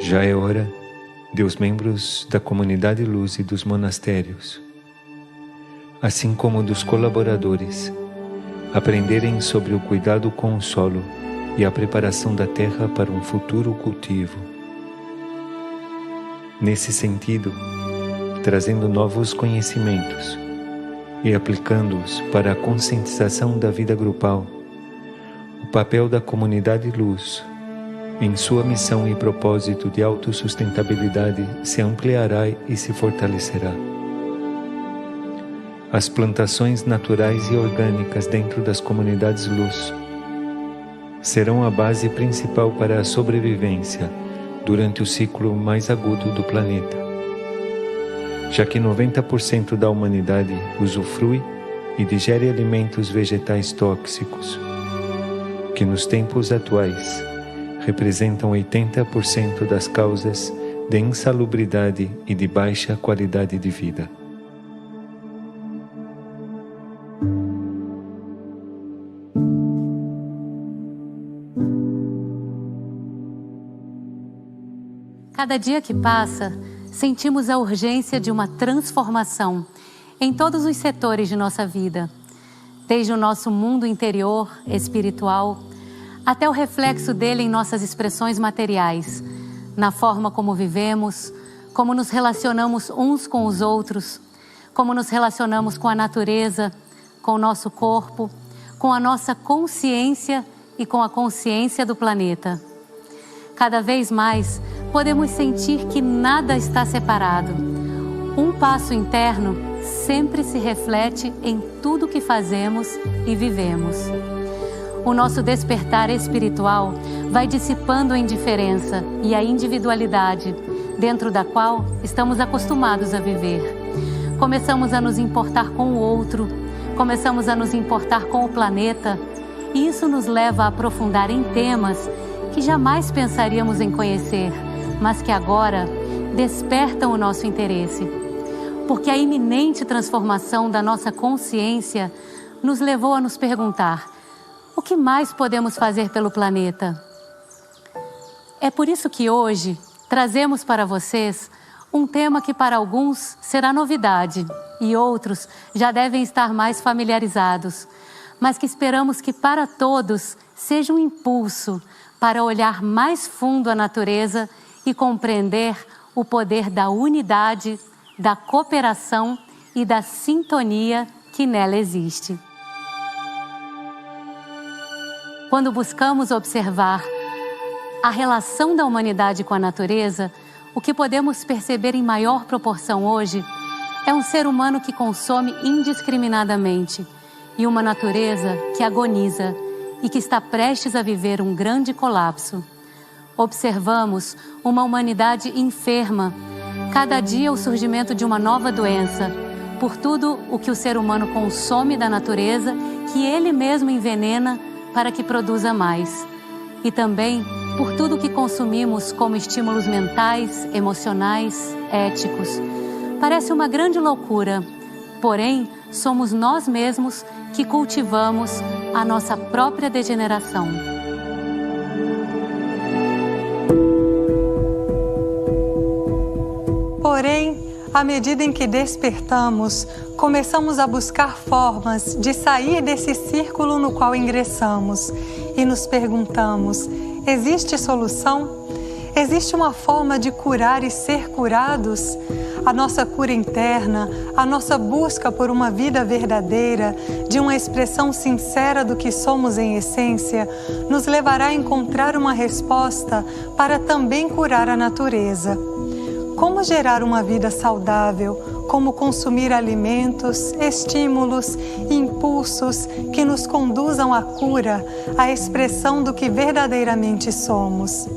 Já é hora de os membros da comunidade luz e dos monastérios, assim como dos colaboradores, aprenderem sobre o cuidado com o solo e a preparação da terra para um futuro cultivo. Nesse sentido, trazendo novos conhecimentos e aplicando-os para a conscientização da vida grupal, o papel da comunidade luz em sua missão e propósito de autossustentabilidade se ampliará e se fortalecerá. As plantações naturais e orgânicas dentro das comunidades luz serão a base principal para a sobrevivência durante o ciclo mais agudo do planeta, já que 90% da humanidade usufrui e digere alimentos vegetais tóxicos, que nos tempos atuais representam 80% das causas de insalubridade e de baixa qualidade de vida. Cada dia que passa, sentimos a urgência de uma transformação em todos os setores de nossa vida, desde o nosso mundo interior, espiritual, até o reflexo dele em nossas expressões materiais, na forma como vivemos, como nos relacionamos uns com os outros, como nos relacionamos com a natureza, com o nosso corpo, com a nossa consciência e com a consciência do planeta. Cada vez mais, podemos sentir que nada está separado. Um passo interno sempre se reflete em tudo que fazemos e vivemos. O nosso despertar espiritual vai dissipando a indiferença e a individualidade, dentro da qual estamos acostumados a viver. Começamos a nos importar com o outro, começamos a nos importar com o planeta, e isso nos leva a aprofundar em temas que jamais pensaríamos em conhecer, mas que agora despertam o nosso interesse. Porque a iminente transformação da nossa consciência nos levou a nos perguntar: o que mais podemos fazer pelo planeta? É por isso que hoje trazemos para vocês um tema que para alguns será novidade e outros já devem estar mais familiarizados, mas que esperamos que para todos seja um impulso para olhar mais fundo a natureza e compreender o poder da unidade, da cooperação e da sintonia que nela existe. Quando buscamos observar a relação da humanidade com a natureza, o que podemos perceber em maior proporção hoje é um ser humano que consome indiscriminadamente e uma natureza que agoniza e que está prestes a viver um grande colapso. Observamos uma humanidade enferma, cada dia o surgimento de uma nova doença, por tudo o que o ser humano consome da natureza, que ele mesmo envenena para que produza mais. E também por tudo o que consumimos como estímulos mentais, emocionais, éticos. Parece uma grande loucura, porém somos nós mesmos que cultivamos a nossa própria degeneração. Porém, à medida em que despertamos, começamos a buscar formas de sair desse círculo no qual ingressamos e nos perguntamos: existe solução? Existe uma forma de curar e ser curados? A nossa cura interna, a nossa busca por uma vida verdadeira, de uma expressão sincera do que somos em essência, nos levará a encontrar uma resposta para também curar a natureza. Como gerar uma vida saudável? Como consumir alimentos, estímulos, impulsos que nos conduzam à cura, à expressão do que verdadeiramente somos?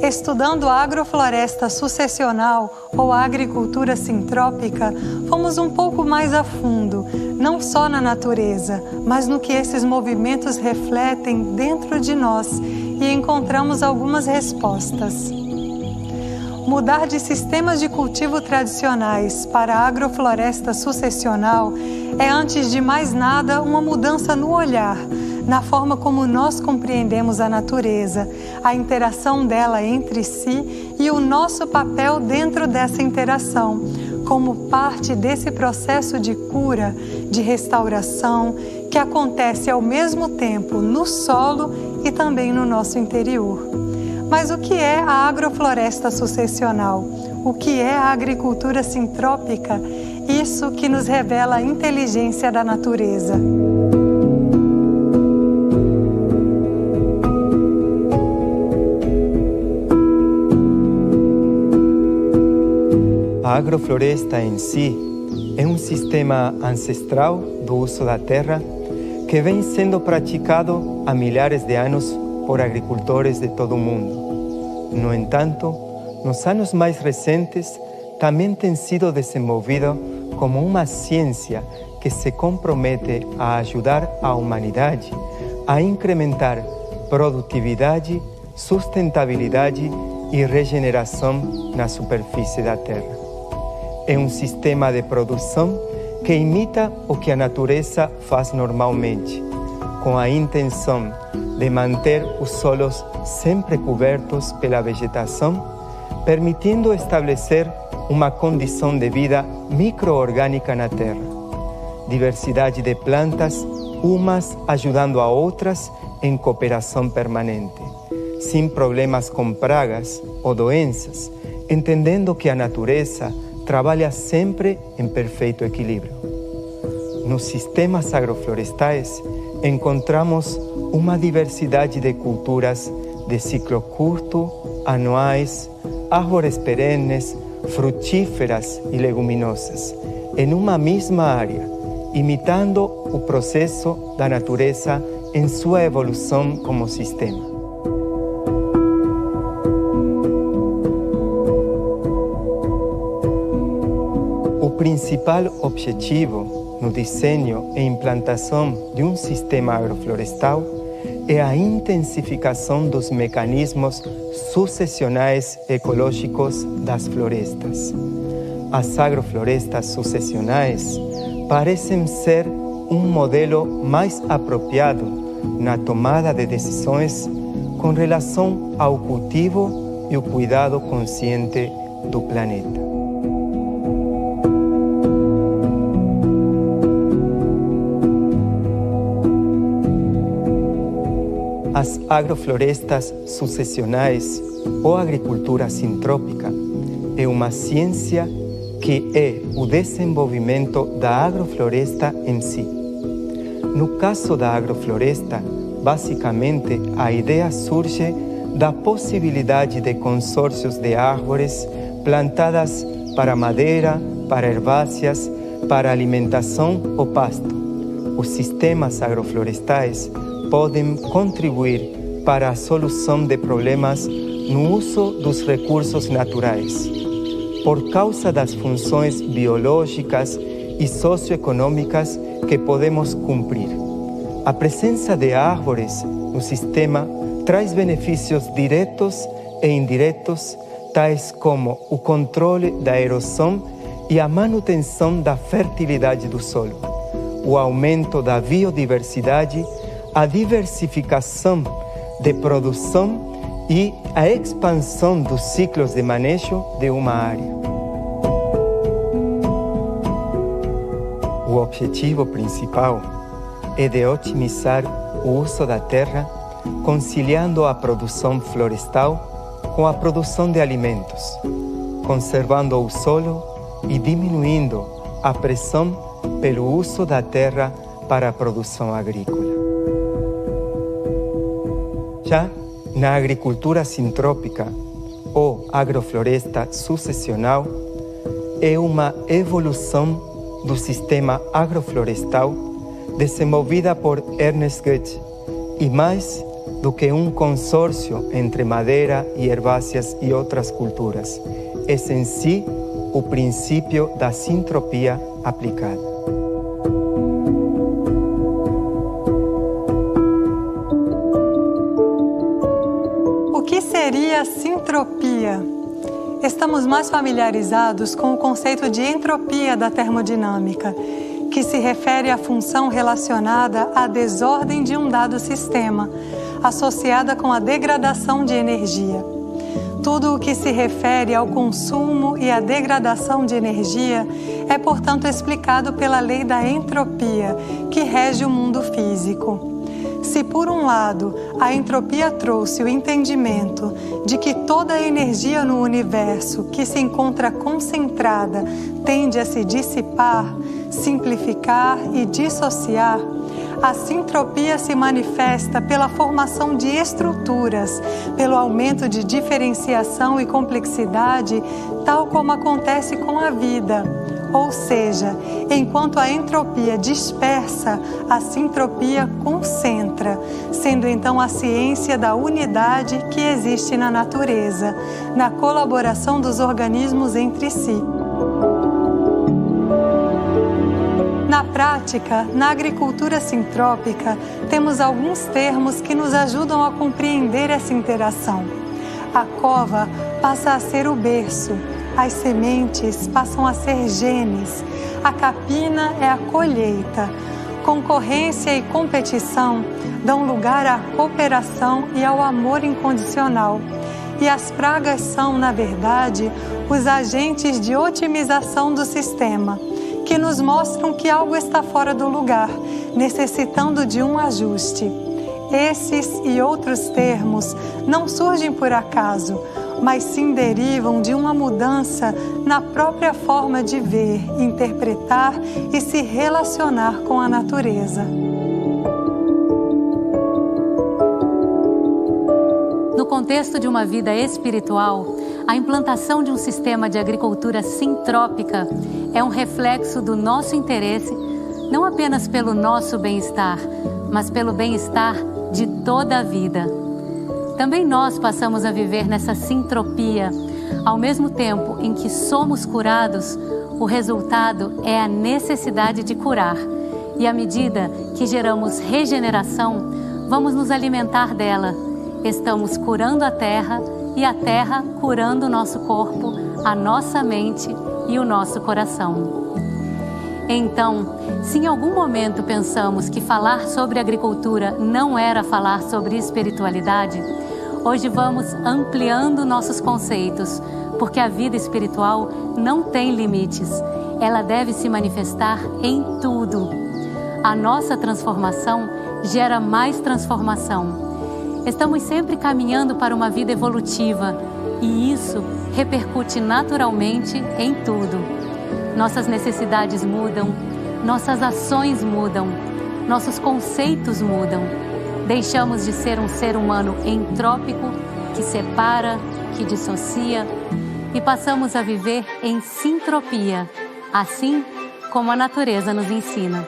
Estudando a agrofloresta sucessional ou a agricultura sintrópica, fomos um pouco mais a fundo, não só na natureza, mas no que esses movimentos refletem dentro de nós, e encontramos algumas respostas. Mudar de sistemas de cultivo tradicionais para a agrofloresta sucessional é, antes de mais nada, uma mudança no olhar, na forma como nós compreendemos a natureza, a interação dela entre si e o nosso papel dentro dessa interação, como parte desse processo de cura, de restauração, que acontece ao mesmo tempo no solo e também no nosso interior. Mas o que é a agrofloresta sucessional? O que é a agricultura sintrópica? Isso que nos revela a inteligência da natureza. A agrofloresta em si é um sistema ancestral do uso da terra que vem sendo praticado há milhares de anos por agricultores de todo o mundo. No entanto, nos anos mais recentes, também tem sido desenvolvido como uma ciência que se compromete a ajudar a humanidade a incrementar produtividade, sustentabilidade e regeneração na superfície da terra. É um sistema de produção que imita o que a natureza faz normalmente, com a intenção de manter os solos sempre cobertos pela vegetação, permitindo estabelecer uma condição de vida micro-orgânica na terra. Diversidade de plantas, umas ajudando a outras em cooperação permanente, sem problemas com pragas ou doenças, entendendo que a natureza trabalha sempre em perfeito equilíbrio. Nos sistemas agroflorestais, encontramos uma diversidade de culturas de ciclo curto, anuais, árvores perenes, frutíferas e leguminosas, em uma mesma área, imitando o processo da natureza em sua evolução como sistema. O principal objetivo no desenho e implantação de um sistema agroflorestal é a intensificação dos mecanismos sucessionais ecológicos das florestas. As agroflorestas sucessionais parecem ser um modelo mais apropriado na tomada de decisões com relação ao cultivo e o cuidado consciente do planeta. As agroflorestas sucessionais ou agricultura sintrópica é uma ciência que é o desenvolvimento da agrofloresta em si. No caso da agrofloresta, basicamente a ideia surge da possibilidade de consórcios de árvores plantadas para madeira, para herbáceas, para alimentação ou pasto. Os sistemas agroflorestais podem contribuir para a solução de problemas no uso dos recursos naturais, por causa das funções biológicas e socioeconômicas que podemos cumprir. A presença de árvores no sistema traz benefícios diretos e indiretos, tais como o controle da erosão e a manutenção da fertilidade do solo, o aumento da biodiversidade, a diversificação de produção e a expansão dos ciclos de manejo de uma área. O objetivo principal é de otimizar o uso da terra, conciliando a produção florestal com a produção de alimentos, conservando o solo e diminuindo a pressão pelo uso da terra para a produção agrícola. Já na agricultura sintrópica ou agrofloresta sucessional, é uma evolução do sistema agroflorestal desenvolvida por Ernest Goethe e mais do que um consórcio entre madeira e herbáceas e outras culturas. É em si o princípio da sintropia aplicada. O que seria sintropia? Estamos mais familiarizados com o conceito de entropia da termodinâmica, que se refere à função relacionada à desordem de um dado sistema, associada com a degradação de energia. Tudo o que se refere ao consumo e à degradação de energia é, portanto, explicado pela lei da entropia, que rege o mundo físico. Se, por um lado, a entropia trouxe o entendimento de que toda a energia no universo que se encontra concentrada tende a se dissipar, simplificar e dissociar, a sintropia se manifesta pela formação de estruturas, pelo aumento de diferenciação e complexidade, tal como acontece com a vida. Ou seja, enquanto a entropia dispersa, a sintropia concentra, sendo então a ciência da unidade que existe na natureza, na colaboração dos organismos entre si. Na prática, na agricultura sintrópica, temos alguns termos que nos ajudam a compreender essa interação. A cova passa a ser o berço, as sementes passam a ser genes, a capina é a colheita. Concorrência e competição dão lugar à cooperação e ao amor incondicional. E as pragas são, na verdade, os agentes de otimização do sistema, que nos mostram que algo está fora do lugar, necessitando de um ajuste. Esses e outros termos não surgem por acaso, mas sim derivam de uma mudança na própria forma de ver, interpretar e se relacionar com a natureza. No contexto de uma vida espiritual, a implantação de um sistema de agricultura sintrópica é um reflexo do nosso interesse, não apenas pelo nosso bem-estar, mas pelo bem-estar de toda a vida. Também nós passamos a viver nessa sintropia. Ao mesmo tempo em que somos curados, o resultado é a necessidade de curar. E à medida que geramos regeneração, vamos nos alimentar dela. Estamos curando a terra e a terra curando o nosso corpo, a nossa mente e o nosso coração. Então, se em algum momento pensamos que falar sobre agricultura não era falar sobre espiritualidade, hoje vamos ampliando nossos conceitos, porque a vida espiritual não tem limites. Ela deve se manifestar em tudo. A nossa transformação gera mais transformação. Estamos sempre caminhando para uma vida evolutiva e isso repercute naturalmente em tudo. Nossas necessidades mudam, nossas ações mudam, nossos conceitos mudam. Deixamos de ser um ser humano entrópico, que separa, que dissocia, e passamos a viver em sintropia, assim como a natureza nos ensina.